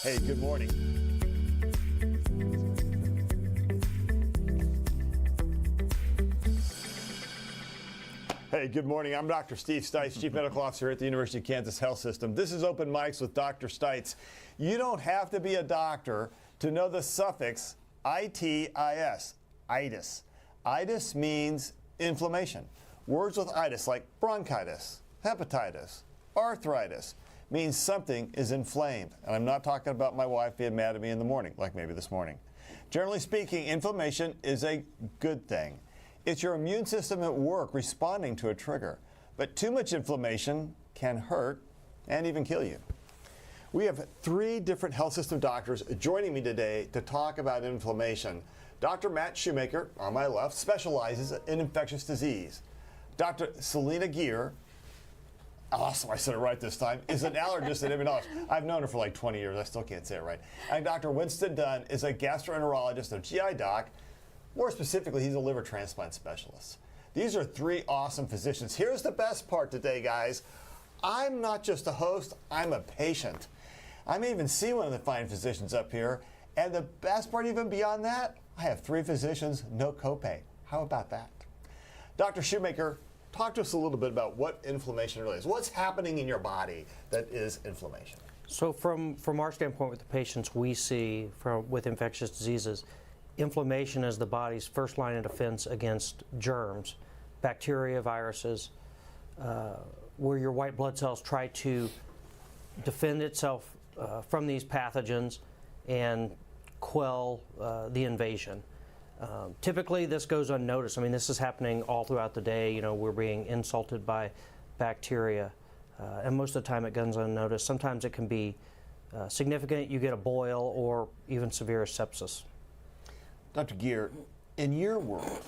Hey, good morning. Hey, good morning. I'm Dr. Steve Stites, Chief Medical Officer at the University of Kansas Health System. This is Open Mics with Dr. Stites. You don't have to be a doctor to know the suffix itis, itis. Itis means inflammation. Words with itis like bronchitis, hepatitis, arthritis means something is inflamed. And I'm not talking about my wife being mad at me in the morning, like maybe this morning. Generally speaking, inflammation is a good thing. It's your immune system at work responding to a trigger. But too much inflammation can hurt and even kill you. We have 3 different health system doctors joining me today to talk about inflammation. Dr. Matt Shoemaker, on my left, specializes in infectious disease. Dr. Selena Geer, awesome, I said it right this time, is an allergist at immunologist. I've known her for like 20 years. I still can't say it right. And Dr. Winston Dunn is a gastroenterologist, a GI doc. More specifically, he's a liver transplant specialist. These are 3 awesome physicians. Here's the best part today, guys. I'm not just a host, I'm a patient. I may even see one of the fine physicians up here. And the best part even beyond that, I have 3 physicians, no copay. How about that? Dr. Shoemaker, talk to us a little bit about what inflammation really is. What's happening in your body that is inflammation? So from our standpoint with the patients we see with infectious diseases, inflammation is the body's first line of defense against germs, bacteria, viruses, where your white blood cells try to defend itself from these pathogens and quell the invasion. Typically this goes unnoticed. I mean, this is happening all throughout the day. You know, we're being insulted by bacteria, and most of the time it goes unnoticed. Sometimes it can be significant. You get a boil or even severe sepsis. Dr. Geer, in your world,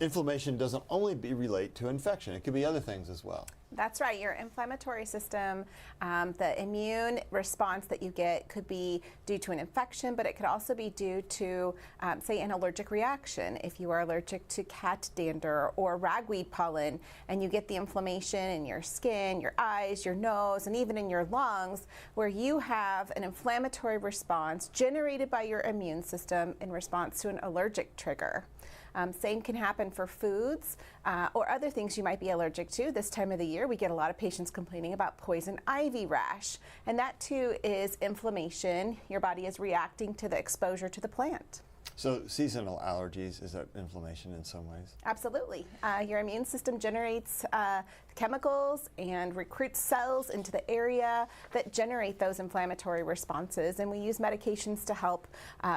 inflammation doesn't only relate to infection. It could be other things as well. That's right. Your inflammatory system, the immune response that you get could be due to an infection, but it could also be due to, say, an allergic reaction. If you are allergic to cat dander or ragweed pollen, and you get the inflammation in your skin, your eyes, your nose, and even in your lungs, where you have an inflammatory response generated by your immune system in response to an allergic trigger. Same can happen for foods or other things you might be allergic to. This time of the year, we get a lot of patients complaining about poison ivy rash, and that too is inflammation. Your body is reacting to the exposure to the plant. So seasonal allergies, is that inflammation in some ways? Absolutely. Your immune system generates chemicals and recruits cells into the area that generate those inflammatory responses, and we use medications to help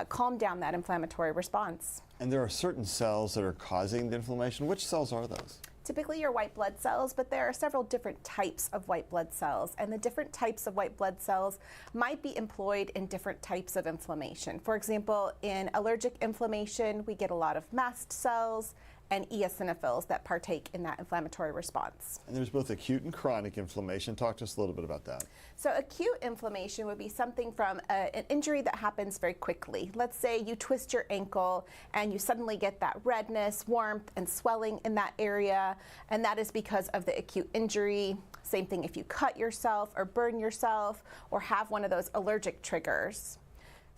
calm down that inflammatory response. And there are certain cells that are causing the inflammation. Which cells are those? Typically your white blood cells, but there are several different types of white blood cells, and the different types of white blood cells might be employed in different types of inflammation. For example, in allergic inflammation, we get a lot of mast cells and eosinophils that partake in that inflammatory response. And there's both acute and chronic inflammation. Talk to us a little bit about that. So acute inflammation would be something from an injury that happens very quickly. Let's say you twist your ankle and you suddenly get that redness, warmth, and swelling in that area, and that is because of the acute injury. Same thing if you cut yourself or burn yourself or have one of those allergic triggers.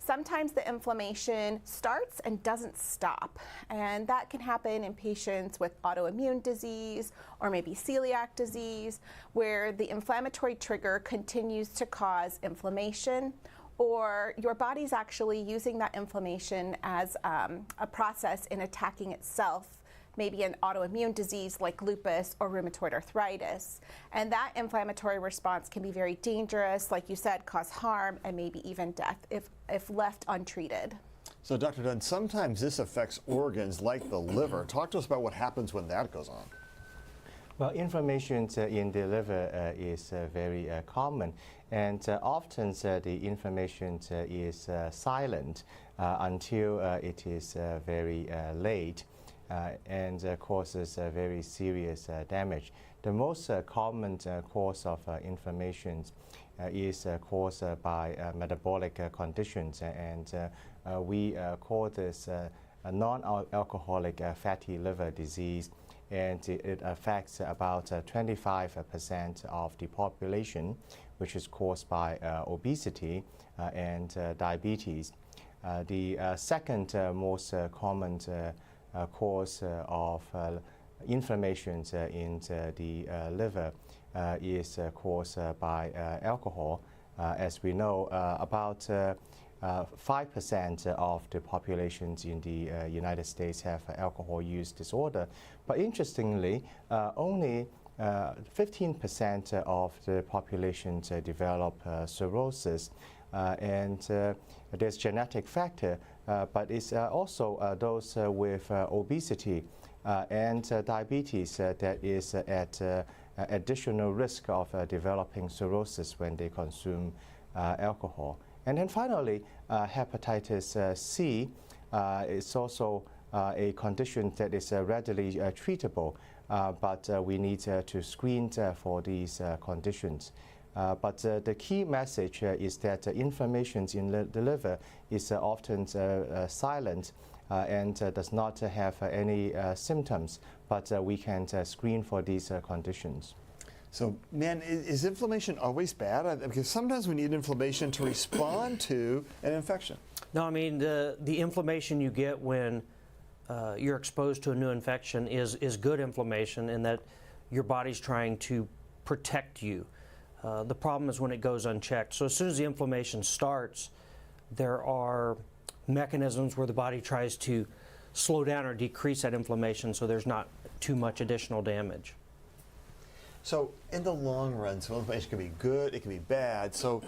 Sometimes the inflammation starts and doesn't stop, and that can happen in patients with autoimmune disease or maybe celiac disease, where the inflammatory trigger continues to cause inflammation, or your body's actually using that inflammation as a process in attacking itself, maybe an autoimmune disease like lupus or rheumatoid arthritis. And that inflammatory response can be very dangerous, like you said, cause harm and maybe even death if left untreated. So Dr. Dunn, sometimes this affects organs like the liver. Talk to us about what happens when that goes on. Well, inflammation in the liver is very common, and often the inflammation is silent until it is very late. And causes very serious damage. The most common cause of inflammation is caused by metabolic conditions, and we call this a non-alcoholic fatty liver disease. and it affects about 25% of the population, which is caused by obesity and diabetes. The second most common cause of inflammation in the liver is caused by alcohol. As we know, about 5% of the populations in the United States have alcohol use disorder. But interestingly, only 15% of the population develop cirrhosis. And there's genetic factor, but it's also those with obesity and diabetes that is at additional risk of developing cirrhosis when they consume alcohol. And then finally, hepatitis C is also a condition that is readily treatable, but we need to screen for these conditions. But the key message is that inflammation in the liver is often silent and does not have any symptoms, but we can screen for these conditions. So, man, is inflammation always bad? Because sometimes we need inflammation to respond to an infection. No, I mean, the inflammation you get when you're exposed to a new infection is good inflammation in that your body's trying to protect you. The problem is when it goes unchecked. So as soon as the inflammation starts, there are mechanisms where the body tries to slow down or decrease that inflammation so there's not too much additional damage. So in the long run, so inflammation can be good, it can be bad. So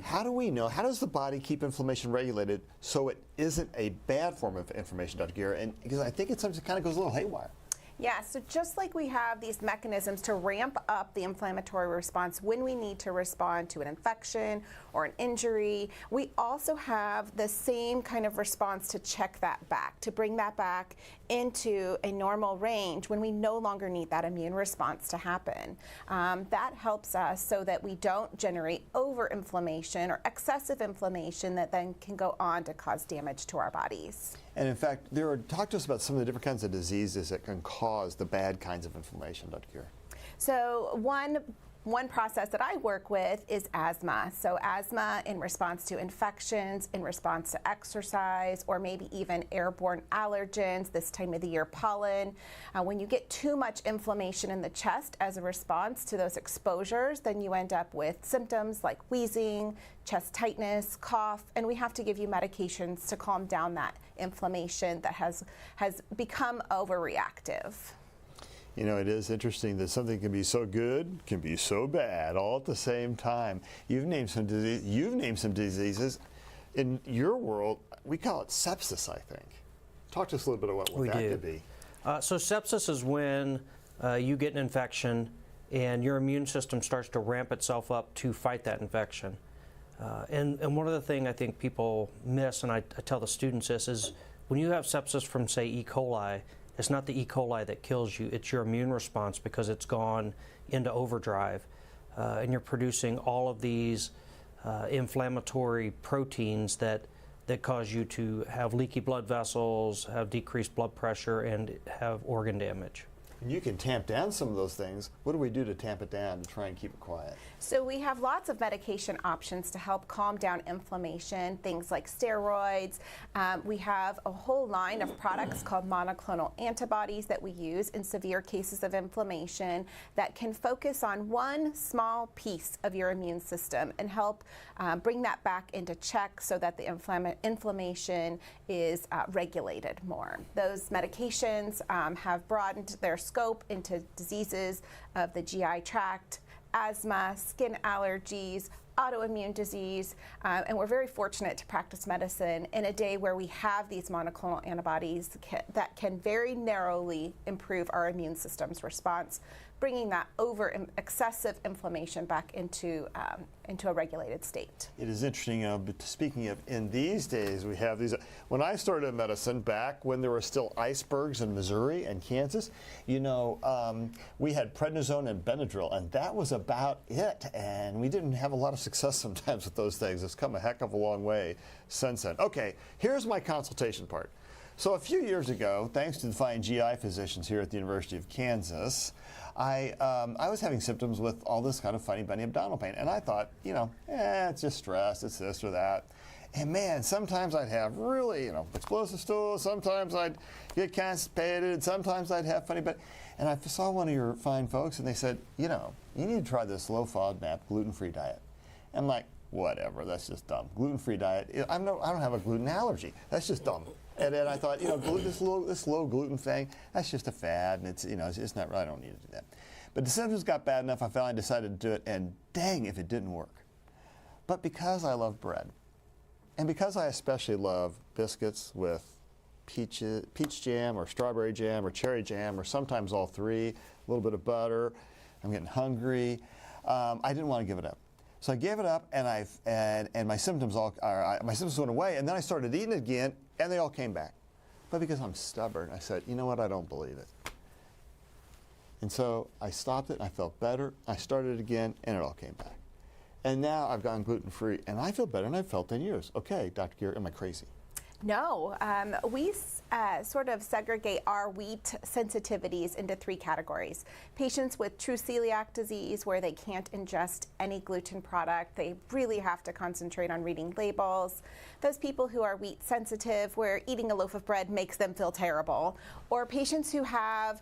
how do we know, how does the body keep inflammation regulated so it isn't a bad form of inflammation, Dr. Gear? And because I think it sometimes kind of goes a little haywire. Yeah, so just like we have these mechanisms to ramp up the inflammatory response when we need to respond to an infection or an injury, we also have the same kind of response to check that back, to bring that back into a normal range when we no longer need that immune response to happen. That helps us so that we don't generate over-inflammation or excessive inflammation that then can go on to cause damage to our bodies. And in fact, talk to us about some of the different kinds of diseases that can cause the bad kinds of inflammation, Dr. Gear. So one process that I work with is asthma. So asthma in response to infections, in response to exercise, or maybe even airborne allergens, this time of the year pollen. When you get too much inflammation in the chest as a response to those exposures, then you end up with symptoms like wheezing, chest tightness, cough, and we have to give you medications to calm down that inflammation that has become overreactive. You know, it is interesting that something can be so good, can be so bad, all at the same time. You've named some diseases. In your world, we call it sepsis, I think. Talk to us a little bit about what that could be. So sepsis is when you get an infection and your immune system starts to ramp itself up to fight that infection. And one of the things I think people miss, and I tell the students this, is when you have sepsis from, say, E. coli, it's not the E. coli that kills you, it's your immune response because it's gone into overdrive. And you're producing all of these inflammatory proteins that cause you to have leaky blood vessels, have decreased blood pressure, and have organ damage. And you can tamp down some of those things. What do we do to tamp it down and try and keep it quiet? So we have lots of medication options to help calm down inflammation, things like steroids. We have a whole line of products called monoclonal antibodies that we use in severe cases of inflammation that can focus on one small piece of your immune system and help bring that back into check so that the inflammation is regulated more. Those medications have broadened their scope into diseases of the GI tract, asthma, skin allergies, autoimmune disease, and we're very fortunate to practice medicine in a day where we have these monoclonal antibodies that can very narrowly improve our immune system's response, bringing that excessive inflammation back into a regulated state. It is interesting, but speaking of, in these days, we have these. When I started in medicine, back when there were still icebergs in Missouri and Kansas, you know, we had prednisone and Benadryl, and that was about it. And we didn't have a lot of success sometimes with those things. It's come a heck of a long way since then. Okay, here's my consultation part. So a few years ago, thanks to the fine GI physicians here at the University of Kansas, I was having symptoms with all this kind of funny bunny abdominal pain. And I thought, it's just stress, it's this or that. And man, sometimes I'd have really, explosive stools, sometimes I'd get constipated, sometimes I'd have funny, and I saw one of your fine folks and they said, you need to try this low FODMAP gluten-free diet. I'm like, whatever, that's just dumb. Gluten-free diet, I don't have a gluten allergy. That's just dumb. And then I thought, this low gluten thing, that's just a fad, and it's not right. I don't need to do that. But the symptoms got bad enough, I finally decided to do it, and dang if it didn't work. But because I love bread, and because I especially love biscuits with peach jam or strawberry jam or cherry jam or sometimes all three, a little bit of butter, I'm getting hungry, I didn't want to give it up. So I gave it up, and my symptoms went away, and then I started eating again, and they all came back. But because I'm stubborn, I said, you know what, I don't believe it. And so I stopped it, and I felt better. I started it again, and it all came back. And now I've gone gluten-free, and I feel better, and I've felt 10 years. Okay, Dr. Gear, am I crazy? No, we sort of segregate our wheat sensitivities into three categories. Patients with true celiac disease, where they can't ingest any gluten product, they really have to concentrate on reading labels. Those people who are wheat sensitive, where eating a loaf of bread makes them feel terrible. Or patients who have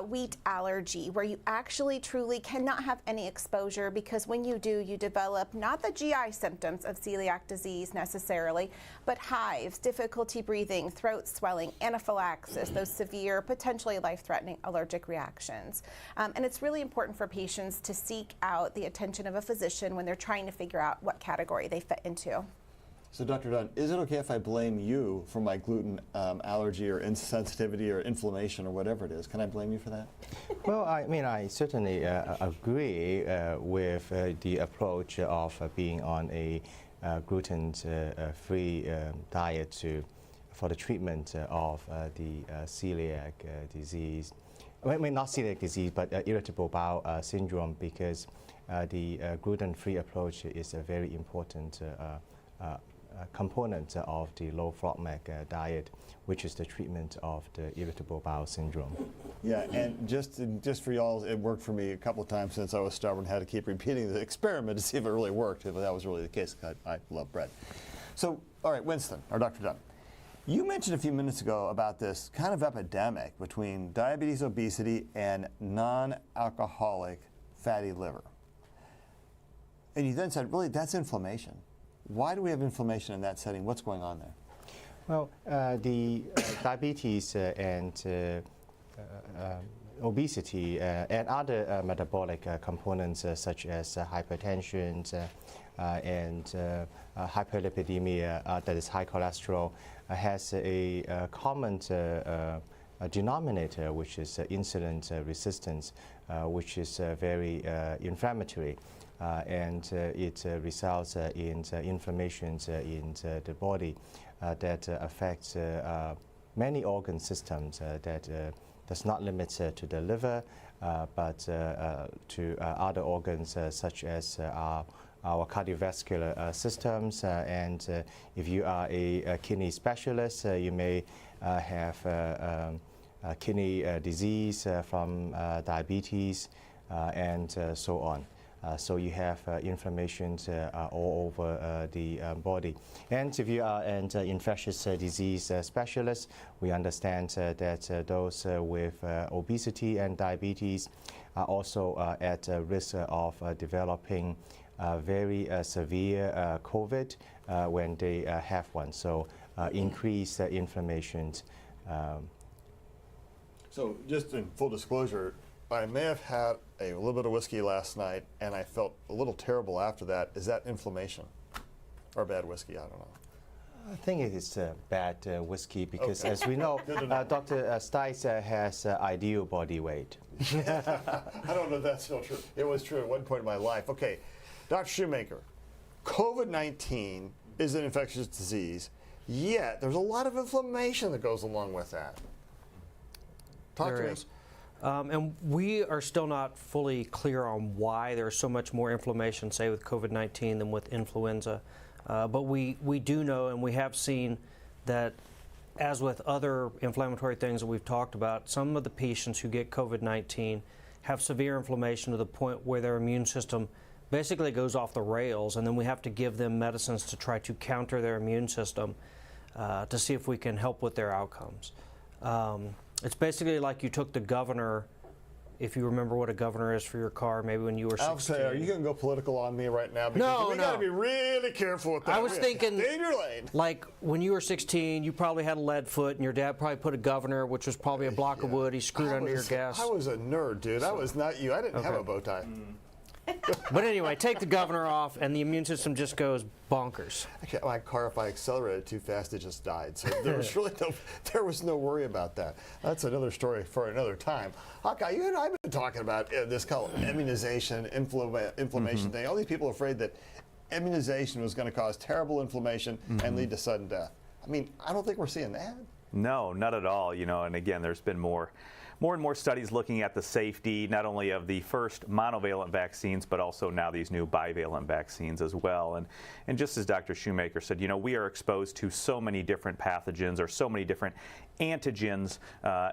wheat allergy, where you actually truly cannot have any exposure, because when you do, you develop not the GI symptoms of celiac disease necessarily, but hives, difficulty breathing, throat swelling, anaphylaxis, those severe, potentially life-threatening allergic reactions. And it's really important for patients to seek out the attention of a physician when they're trying to figure out what category they fit into. So Dr. Dunn, is it okay if I blame you for my gluten allergy or insensitivity or inflammation or whatever it is? Can I blame you for that? Well, I certainly agree with the approach of being on a gluten-free diet for the treatment of the celiac disease. Not celiac disease, but irritable bowel syndrome, because the gluten-free approach is a very important component of the low FODMAP diet, which is the treatment of the irritable bowel syndrome. Yeah, and just for y'all, it worked for me a couple of times since I was stubborn, had to keep repeating the experiment to see if it really worked, if that was really the case. I love bread. So, all right, Winston, or Dr. Dunn, you mentioned a few minutes ago about this kind of epidemic between diabetes, obesity, and non-alcoholic fatty liver. And you then said, really, that's inflammation. Why do we have inflammation in that setting? What's going on there? Well, the diabetes and obesity and other metabolic components such as hypertension and hyperlipidemia, that is high cholesterol, has a common denominator, which is insulin resistance, which is very inflammatory. And it results in inflammation in the body that affects many organ systems that does not limit to the liver, but to other organs such as our cardiovascular systems. And if you are a kidney specialist, you may have kidney disease from diabetes and so on. So you have inflammation all over the body. And if you are an infectious disease specialist, we understand that those with obesity and diabetes are also at risk of developing very severe COVID when they have one. So increased inflammation. So just in full disclosure, I may have had a little bit of whiskey last night, and I felt a little terrible after that. Is that inflammation or bad whiskey? I don't know. I think it is bad whiskey because, Okay. as we know, Dr. Stites has ideal body weight. I don't know if that's still true. It was true at one point in my life. Okay, Dr. Shoemaker, COVID-19 is an infectious disease, yet there's a lot of inflammation that goes along with that. Talk to me. And we are still not fully clear on why there's so much more inflammation, say, with COVID-19 than with influenza. But we do know, and we have seen, that as with other inflammatory things that we've talked about, some of the patients who get COVID-19 have severe inflammation to the point where their immune system basically goes off the rails, and then we have to give them medicines to try to counter their immune system to see if we can help with their outcomes. It's basically like you took the governor, if you remember what a governor is for your car, maybe when you were 16. I'll say, are you going to go political on me right now? Because No, we got to be really careful with that. I was thinking, stay in your lane. like when you were 16, you probably had a lead foot, and your dad probably put a governor, which was probably a block of wood. He screwed under your gas. I was a nerd, dude. That was not you. I didn't have a bow tie. But anyway, take the governor off, and the immune system just goes bonkers. My car, if I accelerated too fast, it just died. So there was really no worry about that. That's another story for another time. Hawkeye, you and I have been talking about this called immunization, inflammation thing. All these people are afraid that immunization was going to cause terrible inflammation and lead to sudden death. I mean, I don't think we're seeing that. No, not at all. And again, there's been more and more studies looking at the safety not only of the first monovalent vaccines, but also now these new bivalent vaccines as well. And just as Dr. Shoemaker said, we are exposed to so many different pathogens or so many different antigens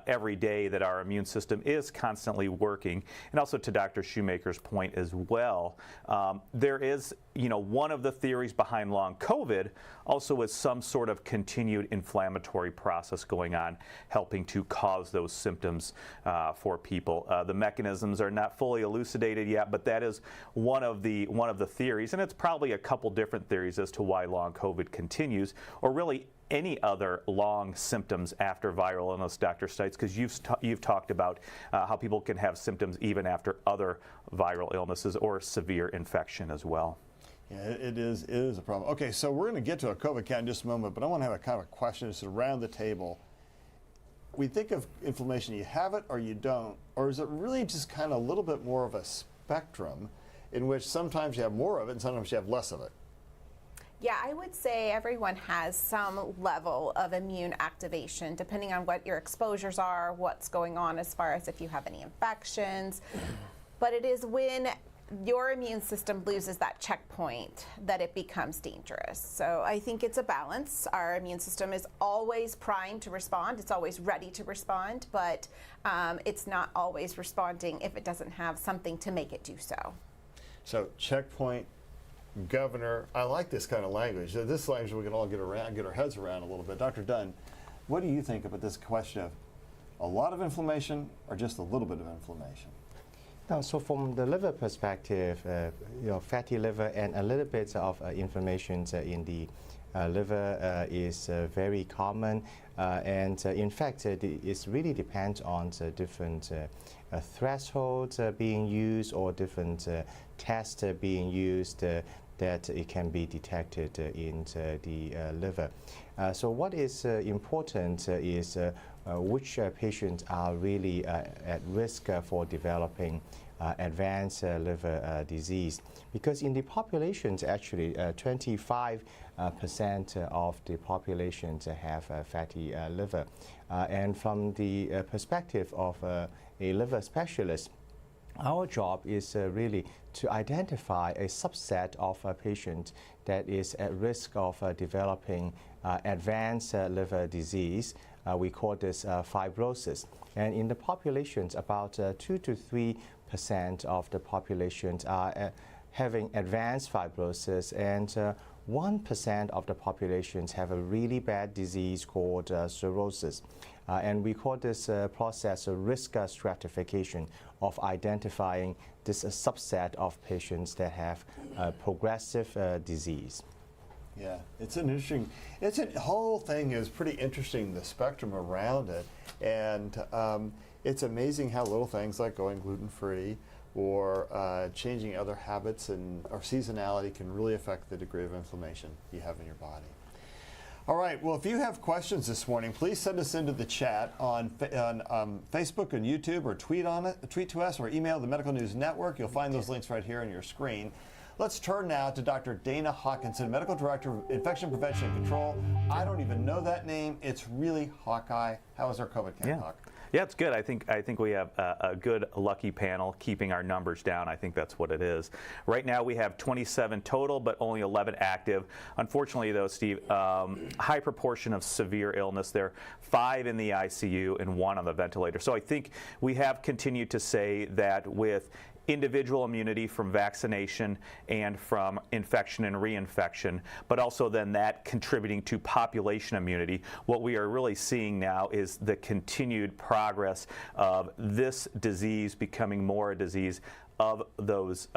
every day that our immune system is constantly working. And also to Dr. Shoemaker's point as well, there is, one of the theories behind long COVID also is some sort of continued inflammatory process going on, helping to cause those symptoms for people. The mechanisms are not fully elucidated yet, but that is one of the theories, and it's probably a couple different theories as to why long COVID continues, or really any other long symptoms after viral illness, Dr. Stites, because you've talked about how people can have symptoms even after other viral illnesses or severe infection as well. Yeah, it is a problem. Okay, so we're going to get to a COVID count in just a moment, but I want to have a kind of a question just around the table. We think of inflammation, you have it or you don't, or is it really just kind of a little bit more of a spectrum in which sometimes you have more of it and sometimes you have less of it? Yeah, I would say everyone has some level of immune activation depending on what your exposures are, what's going on as far as if you have any infections. But it is when your immune system loses that checkpoint that it becomes dangerous. So I think it's a balance. Our immune system is always primed to respond. It's always ready to respond, but it's not always responding if it doesn't have something to make it do so. So checkpoint, governor, I like this kind of language. This language we can all get our heads around a little bit. Dr. Dunn, what do you think about this question of a lot of inflammation or just a little bit of inflammation? Now, so from the liver perspective, fatty liver and a little bit of inflammation in the liver is very common, and in fact, it really depends on the different thresholds being used or different tests being used that it can be detected in the liver. So what is important is which patients are really at risk for developing advanced liver disease. Because in the populations, actually, 25% of the population have fatty liver. And from the perspective of a liver specialist, our job is really to identify a subset of a patient that is at risk of developing advanced liver disease. We call this fibrosis. And in the populations, about 2 to 3% of the populations are having advanced fibrosis, and 1% of the populations have a really bad disease called cirrhosis. And we call this process a risk stratification of identifying this subset of patients that have progressive disease. Yeah, it's an interesting, the whole thing is pretty interesting, the spectrum around it. And it's amazing how little things like going gluten-free or changing other habits or seasonality can really affect the degree of inflammation you have in your body. All right, well, if you have questions this morning, please send us into the chat on Facebook and YouTube, or tweet to us, or email the Medical News Network. You'll find those links right here on your screen. Let's turn now to Dr. Dana Hawkinson, Medical Director of Infection Prevention and Control. I don't even know that name. It's really Hawkeye. How is our COVID count, Hawk? Yeah, it's good. I think we have a good lucky panel keeping our numbers down. I think that's what it is. Right now we have 27 total, but only 11 active. Unfortunately, though, Steve, high proportion of severe illness. There are 5 in the ICU and 1 on the ventilator. So I think we have continued to say that with individual immunity from vaccination and from infection and reinfection, but also then that contributing to population immunity. What we are really seeing now is the continued progress of this disease becoming more a disease of those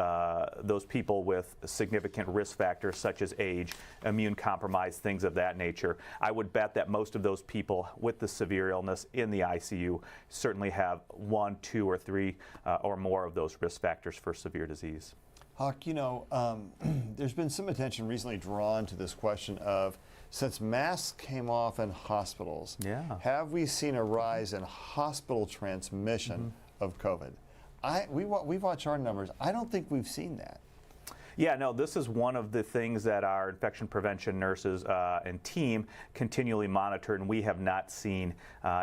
people with significant risk factors such as age, immune compromise, things of that nature. I would bet that most of those people with the severe illness in the ICU certainly have 1, 2, or 3 or more of those risk factors for severe disease. Huck, you know, there's been some attention recently drawn to this question of, since masks came off in hospitals, have we seen a rise in hospital transmission of COVID? We watch our numbers. I don't think we've seen that. Yeah, no, this is one of the things that our infection prevention nurses and team continually monitor, and we have not seen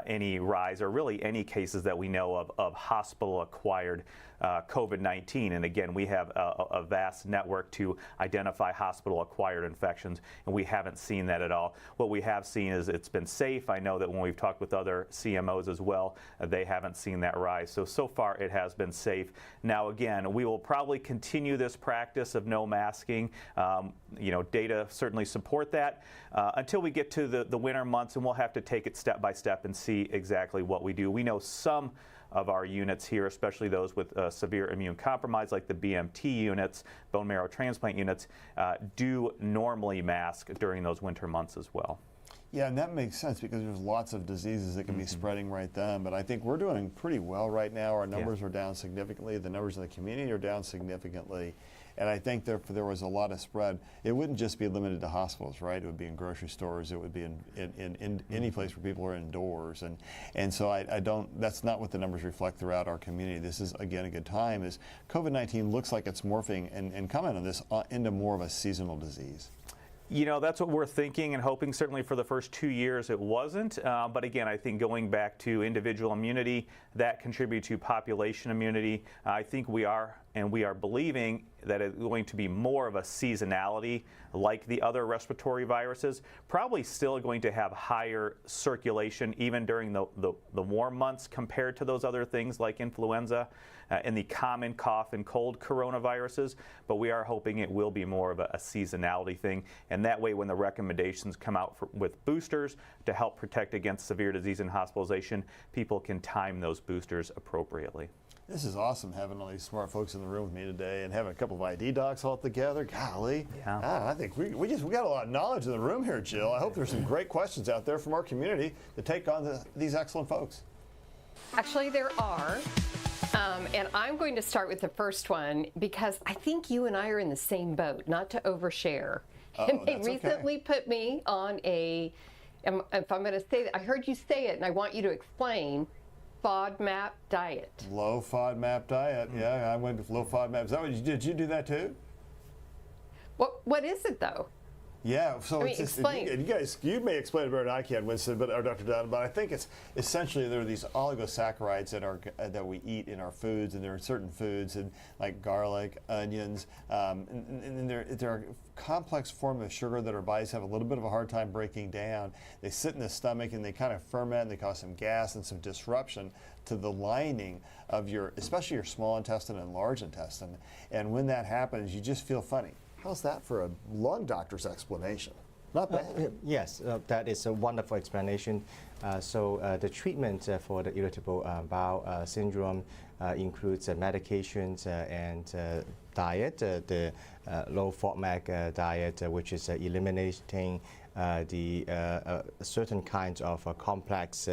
any rise or really any cases that we know of hospital-acquired COVID-19. And again, we have a vast network to identify hospital-acquired infections, and we haven't seen that at all. What we have seen is it's been safe. I know that when we've talked with other CMOs as well, they haven't seen that rise. So far it has been safe. Now again, we will probably continue this practice of no masking. You know, data certainly support that until we get to the winter months, and we'll have to take it step by step and see exactly what we do. We know some of our units here, especially those with severe immune compromise, like the BMT units, bone marrow transplant units, do normally mask during those winter months as well. Yeah, and that makes sense because there's lots of diseases that can be spreading right then. But I think we're doing pretty well right now. Our numbers are down significantly. The numbers in the community are down significantly. And I think there was a lot of spread. It wouldn't just be limited to hospitals, right? It would be in grocery stores. It would be in any place where people are indoors. And so I don't, that's not what the numbers reflect throughout our community. This is, again, a good time is COVID-19 looks like it's morphing, and comment on this, into more of a seasonal disease. You know, that's what we're thinking and hoping. Certainly for the first 2 years it wasn't. But again, I think going back to individual immunity, that contributes to population immunity. I think we are believing that it's going to be more of a seasonality like the other respiratory viruses. Probably still going to have higher circulation even during the warm months compared to those other things like influenza and the common cough and cold coronaviruses. But we are hoping it will be more of a seasonality thing. And that way when the recommendations come out with boosters to help protect against severe disease and hospitalization, people can time those boosters appropriately. This is awesome having all these smart folks in the room with me today and having a couple of ID docs all together. Golly, I think we got a lot of knowledge in the room here, Jill. I hope there's some great questions out there from our community to take on these excellent folks. Actually, there are. And I'm going to start with the first one because I think you and I are in the same boat, not to overshare. And they recently put me on if I'm going to say that, I heard you say it and I want you to explain. FODMAP diet. Low FODMAP diet. Yeah, I went with low FODMAP. Is that what you did? Did you do that too? What is it though? Yeah, so I mean, explain. You may explain it better than I can, Winston, or Dr. Dunn, but I think it's essentially there are these oligosaccharides that we eat in our foods, and there are certain foods, and like garlic, onions, and they're a complex form of sugar that our bodies have a little bit of a hard time breaking down. They sit in the stomach and they kind of ferment, and they cause some gas and some disruption to the lining of especially your small intestine and large intestine. And when that happens, you just feel funny. How's that for a lung doctor's explanation? Not bad. Yes, that is a wonderful explanation. So the treatment for the irritable bowel syndrome includes medications and diet, the low FODMAP diet, which is eliminating the certain kinds of complex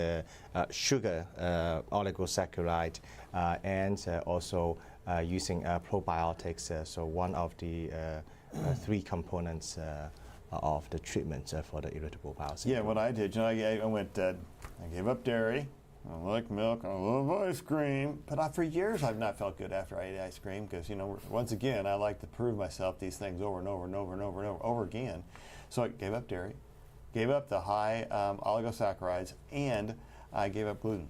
sugar oligosaccharide and also using probiotics. So one of the 3 components of the treatment for the irritable bowel syndrome. Yeah, what I did, I went, I gave up dairy, I like milk, I love ice cream, but for years I've not felt good after I ate ice cream because, once again, I like to prove myself these things over and over and over and over and over again. So I gave up dairy, gave up the high oligosaccharides, and I gave up gluten.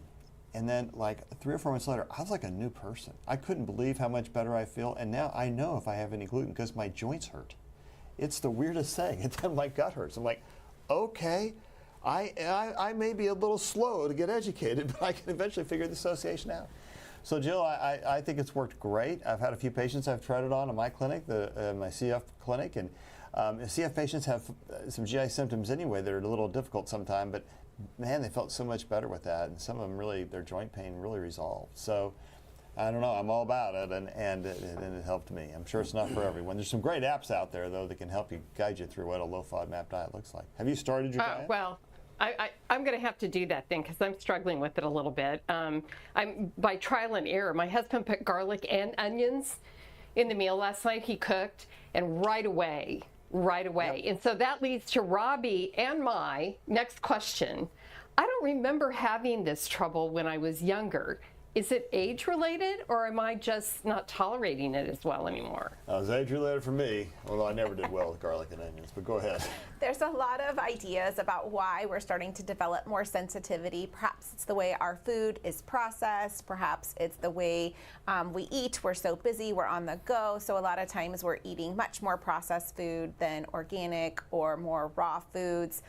And then like 3 or 4 months later, I was like a new person. I couldn't believe how much better I feel. And now I know if I have any gluten because my joints hurt. It's the weirdest thing. And then my gut hurts. I'm like, okay, I may be a little slow to get educated, but I can eventually figure the association out. So Jill, I think it's worked great. I've had a few patients I've tried it on in my clinic, my CF clinic, and CF patients have some GI symptoms anyway that are a little difficult sometimes, but man, they felt so much better with that, and some of them really, their joint pain really resolved. So I don't know, I'm all about it, and it helped me. I'm sure it's not for everyone. There's some great apps out there, though, that can help you, guide you through what a low FODMAP diet looks like. Have you started your diet? Well, I'm going to have to do that then because I'm struggling with it a little bit. I'm by trial and error. My husband put garlic and onions in the meal last night. He cooked, and right away. Yep. And so that leads to Robbie and my next question. I don't remember having this trouble when I was younger. Is it age-related, or am I just not tolerating it as well anymore? It was age-related for me, although I never did well with garlic and onions, but go ahead. There's a lot of ideas about why we're starting to develop more sensitivity. Perhaps it's the way our food is processed. Perhaps it's the way we eat. We're so busy, we're on the go. So a lot of times we're eating much more processed food than organic or more raw foods.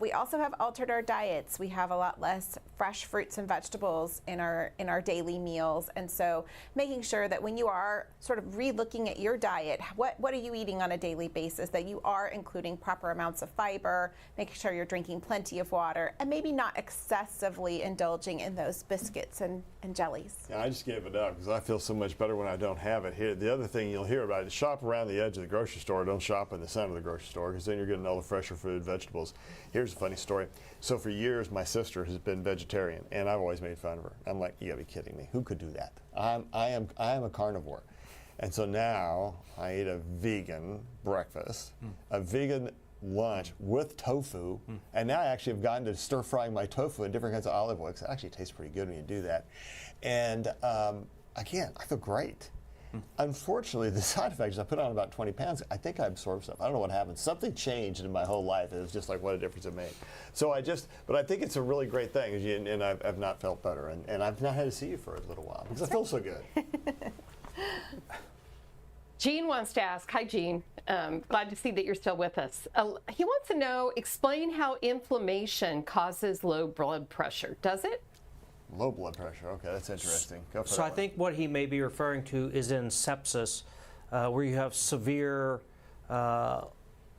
We also have altered our diets. We have a lot less fresh fruits and vegetables in our daily meals, and so making sure that when you are sort of re-looking at your diet, what are you eating on a daily basis, that you are including proper amounts of fiber, making sure you're drinking plenty of water, and maybe not excessively indulging in those biscuits and jellies. Yeah, I just gave it up because I feel so much better when I don't have it here. The other thing you'll hear about is shop around the edge of the grocery store. Don't shop in the center of the grocery store because then you're getting all the fresher food, vegetables. Here's a funny story. So for years, my sister has been vegetarian, and I've always made fun of her. I'm like, you gotta be kidding me. Who could do that? I am a carnivore. And so now I eat a vegan breakfast, a vegan lunch with tofu, and now I actually have gotten to stir frying my tofu in different kinds of olive oil because it actually tastes pretty good when you do that. And I feel great. Unfortunately, the side effect is I put on about 20 pounds. I think I absorbed stuff. I don't know what happened. Something changed in my whole life. It was just like, what a difference it made. So but I think it's a really great thing, and I've not felt better. And I've not had to see you for a little while because I feel so good. Gene wants to ask, hi Gene, glad to see that you're still with us. He wants to know, explain how inflammation causes low blood pressure. Does it? Low blood pressure. Okay, that's interesting. Go for So I think what he may be referring to is in sepsis, where you have severe,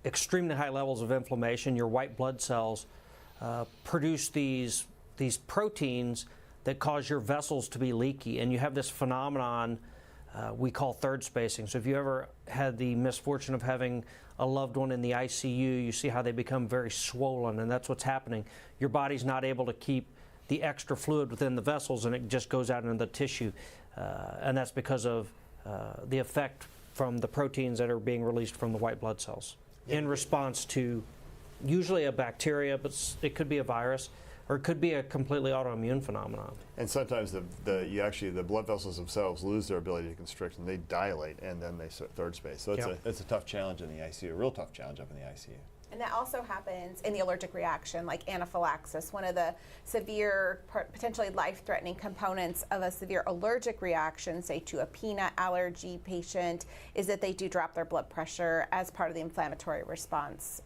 extremely high levels of inflammation. Your white blood cells produce these proteins that cause your vessels to be leaky, and you have this phenomenon we call third spacing. So if you ever had the misfortune of having a loved one in the ICU, you see how they become very swollen, and that's what's happening. Your body's not able to keep the extra fluid within the vessels, and it just goes out into the tissue, and that's because of the effect from the proteins that are being released from the white blood cells in response to usually a bacteria, but it could be a virus, or it could be a completely autoimmune phenomenon. And sometimes the blood vessels themselves lose their ability to constrict, and they dilate, and then they third space. So it's a tough challenge in the ICU, a real tough challenge up in the ICU. And that also happens in the allergic reaction, like anaphylaxis. One of the severe, potentially life-threatening components of a severe allergic reaction, say to a peanut allergy patient, is that they do drop their blood pressure as part of the inflammatory response.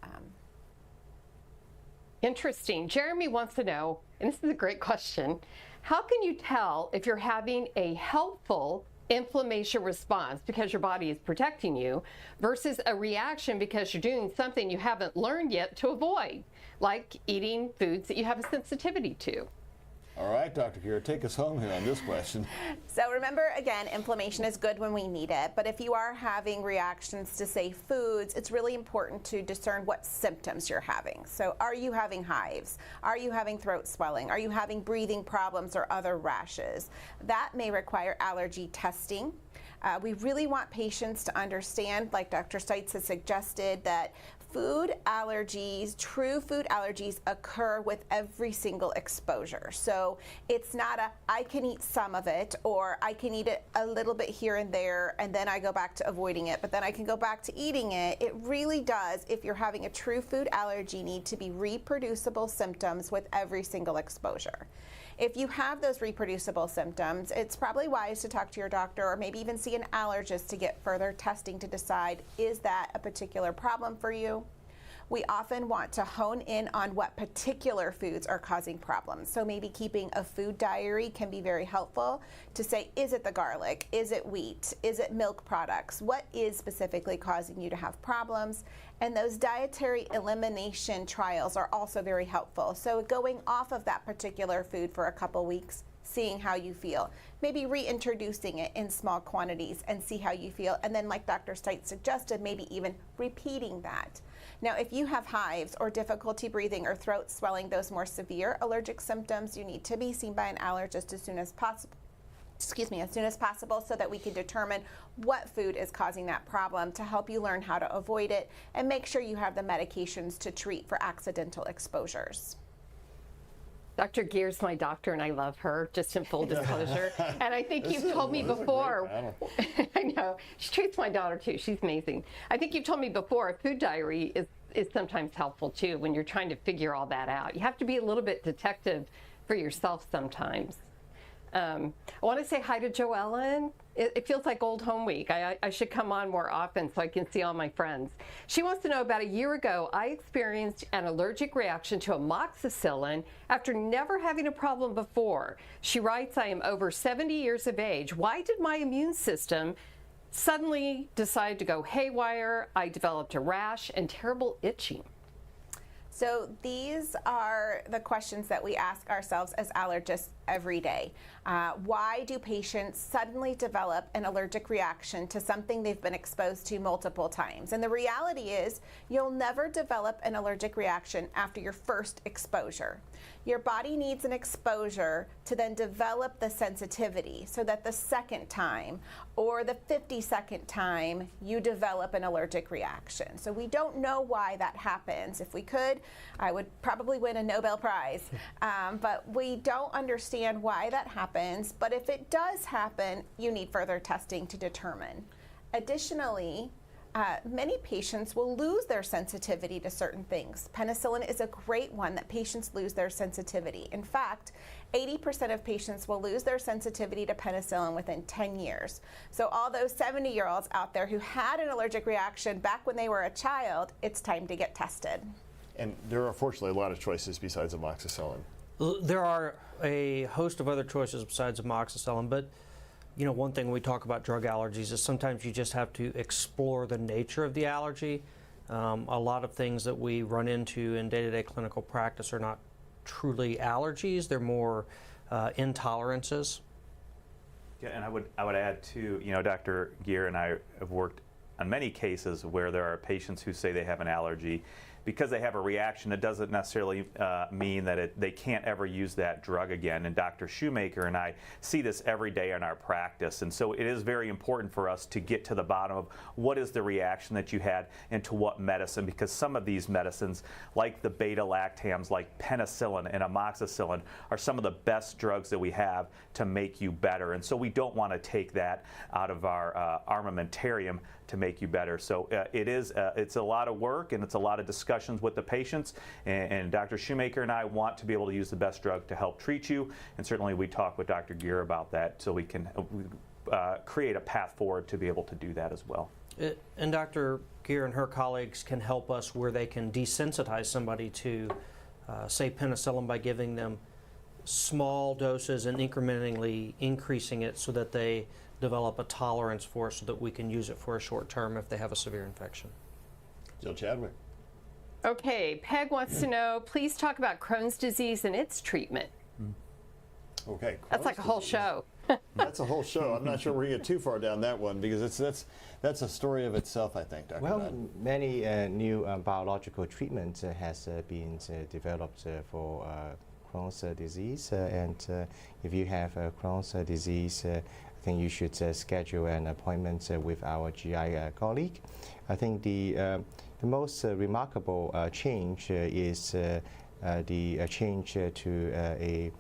Interesting. Jeremy wants to know, and this is a great question, how can you tell if you're having a helpful inflammation response because your body is protecting you versus a reaction because you're doing something you haven't learned yet to avoid, like eating foods that you have a sensitivity to? All right, Dr. Kira, take us home here on this question. So remember, again, inflammation is good when we need it, but if you are having reactions to, say, foods, it's really important to discern what symptoms you're having. So are you having hives? Are you having throat swelling? Are you having breathing problems or other rashes? That may require allergy testing. We really want patients to understand, like Dr. Stites has suggested, that food allergies, true food allergies, occur with every single exposure. So it's not I can eat some of it, or I can eat it a little bit here and there, and then I go back to avoiding it, but then I can go back to eating it. It really does, if you're having a true food allergy, need to be reproducible symptoms with every single exposure. If you have those reproducible symptoms, it's probably wise to talk to your doctor or maybe even see an allergist to get further testing to decide, is that a particular problem for you? We often want to hone in on what particular foods are causing problems. So maybe keeping a food diary can be very helpful to say, is it the garlic? Is it wheat? Is it milk products? What is specifically causing you to have problems? And those dietary elimination trials are also very helpful. So going off of that particular food for a couple weeks, seeing how you feel, maybe reintroducing it in small quantities and see how you feel. And then like Dr. Stites suggested, maybe even repeating that. Now, if you have hives or difficulty breathing or throat swelling, those more severe allergic symptoms, you need to be seen by an allergist as soon as possible. As soon as possible, so that we can determine what food is causing that problem to help you learn how to avoid it and make sure you have the medications to treat for accidental exposures. Dr. Gear's my doctor, and I love her, just in full disclosure. And I think you've told me before, I know, she treats my daughter too, she's amazing. I think you've told me before, a food diary is sometimes helpful too when you're trying to figure all that out. You have to be a little bit detective for yourself sometimes. I want to say hi to Joellen. It feels like old home week. I should come on more often so I can see all my friends. She wants to know, about a year ago, I experienced an allergic reaction to amoxicillin after never having a problem before. She writes, I am over 70 years of age. Why did my immune system suddenly decide to go haywire? I developed a rash and terrible itching. So these are the questions that we ask ourselves as allergists every day. Why do patients suddenly develop an allergic reaction to something they've been exposed to multiple times? And the reality is, you'll never develop an allergic reaction after your first exposure. Your body needs an exposure to then develop the sensitivity so that the second time or the 52nd time you develop an allergic reaction. So we don't know why that happens. If we could, I would probably win a Nobel Prize. But we don't understand why that happens. But if it does happen, you need further testing to determine. Additionally, many patients will lose their sensitivity to certain things. Penicillin is a great one that patients lose their sensitivity. In fact, 80% of patients will lose their sensitivity to penicillin within 10 years. So all those 70-year-olds out there who had an allergic reaction back when they were a child, it's time to get tested. And there are fortunately a lot of choices besides amoxicillin. There are a host of other choices besides amoxicillin, but you know, one thing we talk about drug allergies is sometimes you just have to explore the nature of the allergy. A lot of things that we run into in day-to-day clinical practice are not truly allergies, they're more intolerances. Yeah, and I would add too, you know, Dr. Gear and I have worked on many cases where there are patients who say they have an allergy. Because they have a reaction, it doesn't necessarily mean that they can't ever use that drug again. And Dr. Shoemaker and I see this every day in our practice. And so it is very important for us to get to the bottom of what is the reaction that you had and to what medicine, because some of these medicines, like the beta-lactams, like penicillin and amoxicillin, are some of the best drugs that we have to make you better. And so we don't want to take that out of our armamentarium to make you better. So it's a lot of work and it's a lot of discussions with the patients, and Dr. Shoemaker and I want to be able to use the best drug to help treat you, and certainly we talk with Dr. Gear about that so we can create a path forward to be able to do that as well. And Dr. Gear and her colleagues can help us where they can desensitize somebody to, say, penicillin by giving them small doses and incrementally increasing it so that they develop a tolerance for it so that we can use it for a short term if they have a severe infection. Jill Chadwick. Okay, Peg wants to know, please talk about Crohn's disease and its treatment. Okay. That's like a whole show. That's a whole show. I'm not sure we're going to get too far down that one because that's a story of itself, I think, Dr. Well, Dodd. many new biological treatments has been developed for Crohn's disease. And if you have Crohn's disease, I think you should schedule an appointment with our GI colleague. I think the most remarkable change is the change to a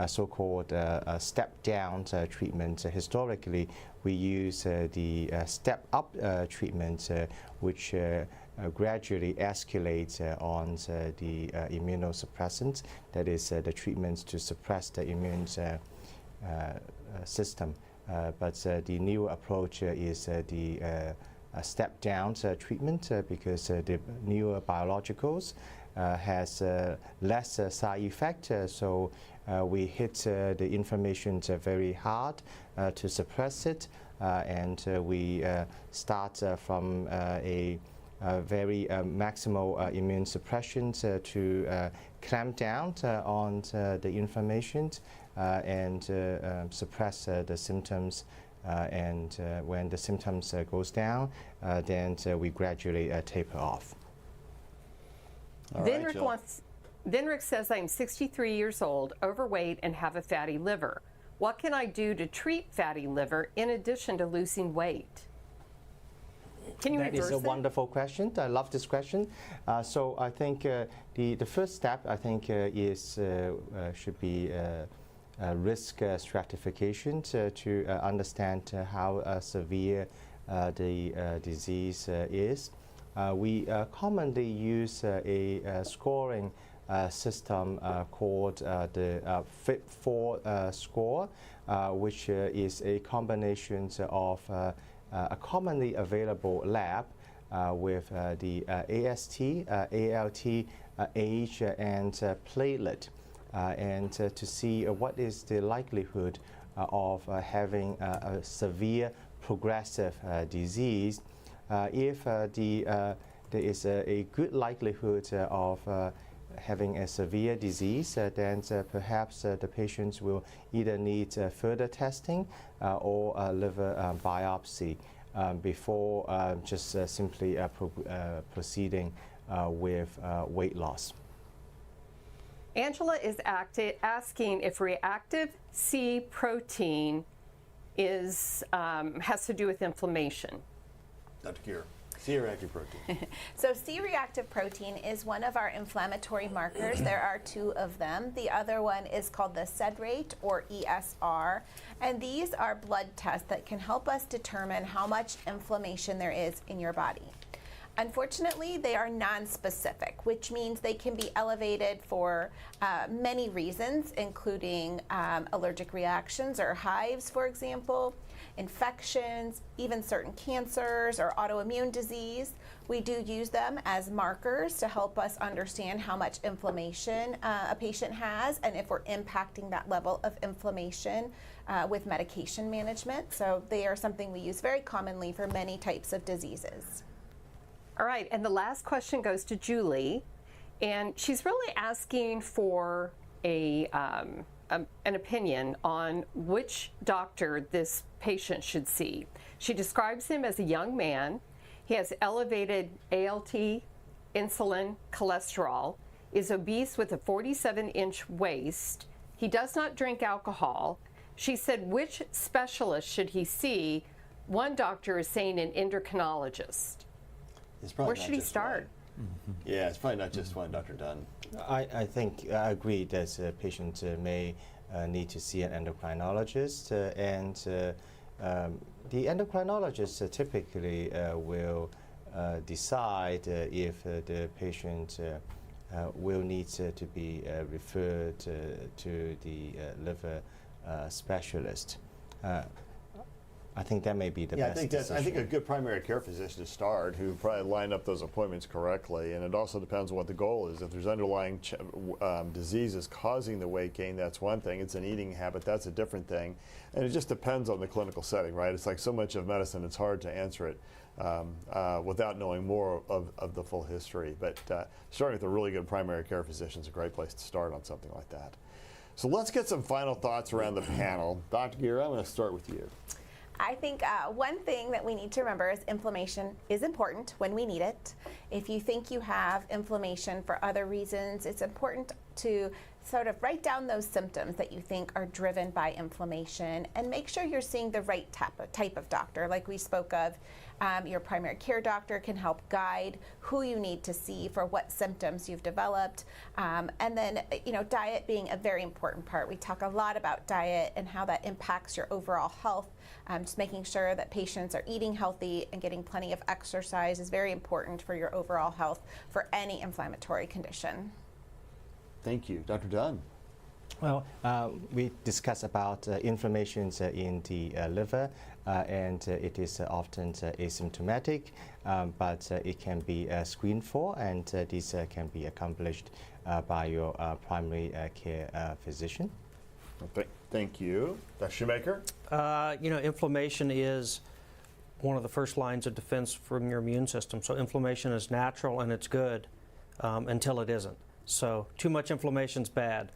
so-called step-down treatment. Historically, we use the step-up treatment, which gradually escalate on the immunosuppressants, that is the treatments to suppress the immune system. But the new approach is the step-down treatment because the newer biologicals has less side effect, so we hit the inflammation very hard to suppress it, and we start from a very maximal immune suppression to clamp down on the inflammation and suppress the symptoms. And when the symptoms goes down, then we gradually taper off. Vinrick says, I'm 63 years old, overweight, and have a fatty liver. What can I do to treat fatty liver in addition to losing weight? Can you That is a wonderful question. I love this question. So I think the first step, I think, is should be risk stratification to understand how severe the disease is. We commonly use a scoring system called the FIT4 score, which is a combination of a commonly available lab with the AST, ALT, age, and platelet, and to see what is the likelihood of having a severe progressive disease. If there is a good likelihood of having a severe disease, then perhaps the patients will either need further testing or a liver biopsy before just simply proceeding with weight loss. Angela is asking if reactive C protein has to do with inflammation. Dr. Gier, C-reactive protein. So C-reactive protein is one of our inflammatory markers. There are two of them. The other one is called the SED rate, or ESR, and these are blood tests that can help us determine how much inflammation there is in your body. Unfortunately, they are non-specific, which means they can be elevated for many reasons, including allergic reactions or hives, for example, infections, even certain cancers or autoimmune disease. We do use them as markers to help us understand how much inflammation a patient has and if we're impacting that level of inflammation with medication management. So they are something we use very commonly for many types of diseases. All right, and the last question goes to Julie, and she's really asking for an opinion on which doctor this patient should see. She describes him as a young man. He has elevated ALT, insulin, cholesterol, is obese with a 47-inch waist. He does not drink alcohol. She said, which specialist should he see? One doctor is saying an endocrinologist. Where should he start? Yeah, it's probably not just one, Dr. Dunn. I think I agree that patients may need to see an endocrinologist, and the endocrinologist typically will decide if the patient will need to be referred to the liver specialist. I think that may be the best decision. I think a good primary care physician to start, who probably line up those appointments correctly, and it also depends on what the goal is. If there's underlying diseases causing the weight gain, that's one thing. It's an eating habit, that's a different thing. And it just depends on the clinical setting, right? It's like so much of medicine, it's hard to answer it without knowing more of the full history. But starting with a really good primary care physician is a great place to start on something like that. So let's get some final thoughts around the panel. Dr. Gier, I'm going to start with you. I think one thing that we need to remember is inflammation is important when we need it. If you think you have inflammation for other reasons, it's important to sort of write down those symptoms that you think are driven by inflammation and make sure you're seeing the right type of doctor. Like we spoke of, Your primary care doctor can help guide who you need to see for what symptoms you've developed. And then, diet being a very important part. We talk a lot about diet and how that impacts your overall health. Just making sure that patients are eating healthy and getting plenty of exercise is very important for your overall health for any inflammatory condition. Thank you. Dr. Dunn. Well, we discussed about inflammation in the liver, and it is often asymptomatic, but it can be screened for, and this can be accomplished by your primary care physician. Thank you. Dr. Shoemaker? Inflammation is one of the first lines of defense from your immune system. So inflammation is natural and it's good until it isn't. So too much inflammation is bad,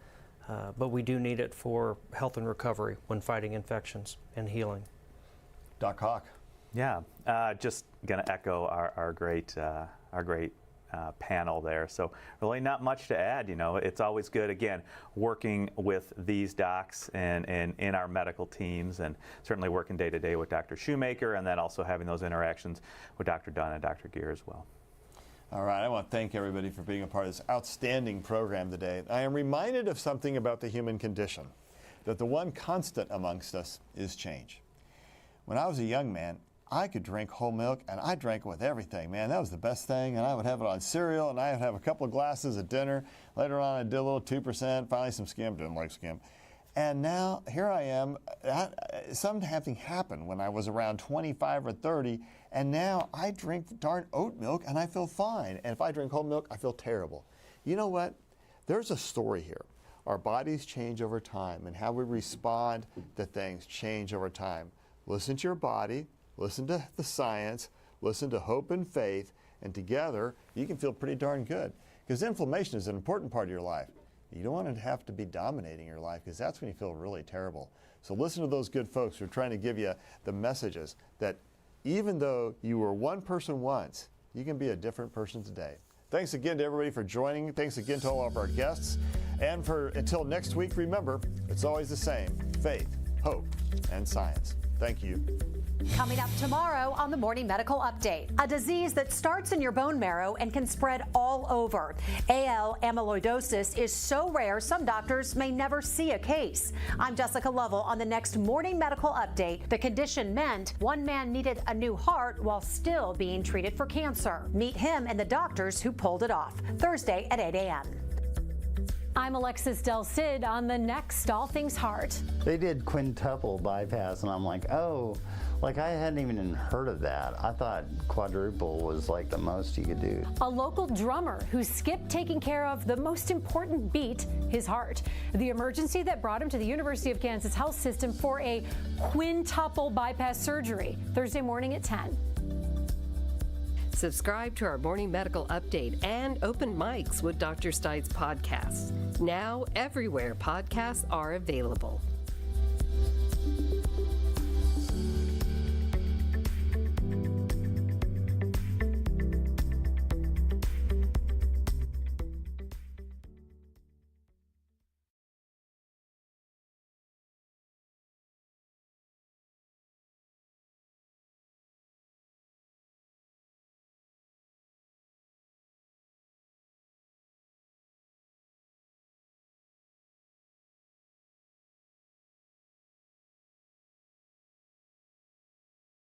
but we do need it for health and recovery when fighting infections and healing. Doc Hawk. Yeah, just going to echo our great panel there. So really not much to add. It's always good, again, working with these docs and in our medical teams, and certainly working day to day with Dr. Shoemaker, and then also having those interactions with Dr. Dunn and Dr. Gear as well. All right, I want to thank everybody for being a part of this outstanding program today. I am reminded of something about the human condition, that the one constant amongst us is change. When I was a young man, I could drink whole milk, and I drank it with everything. Man, that was the best thing, and I would have it on cereal, and I would have a couple of glasses at dinner. Later on, I did a little 2%, finally some skim, didn't like skim. And now, here I am, something happened when I was around 25 or 30, and now I drink darn oat milk, and I feel fine. And if I drink whole milk, I feel terrible. You know what? There's a story here. Our bodies change over time, and how we respond to things change over time. Listen to your body. Listen to the science, listen to hope and faith, and together you can feel pretty darn good. Because inflammation is an important part of your life. You don't want it to have to be dominating your life, because that's when you feel really terrible. So listen to those good folks who are trying to give you the messages that even though you were one person once, you can be a different person today. Thanks again to everybody for joining. Thanks again to all of our guests. And until next week, remember, it's always the same: faith, hope, and science. Thank you. Coming up tomorrow on the Morning Medical Update, a disease that starts in your bone marrow and can spread all over. AL amyloidosis is so rare, some doctors may never see a case. I'm Jessica Lovell on the next Morning Medical Update. The condition meant one man needed a new heart while still being treated for cancer. Meet him and the doctors who pulled it off. Thursday at 8 a.m. I'm Alexis Del Cid on the next All Things Heart. They did quintuple bypass, and I'm like, oh, like I hadn't even heard of that. I thought quadruple was like the most you could do. A local drummer who skipped taking care of the most important beat, his heart. The emergency that brought him to the University of Kansas Health System for a quintuple bypass surgery. Thursday morning at 10. Subscribe to our Morning Medical Update and Open Mics with Dr. Stites podcasts. Now, everywhere podcasts are available.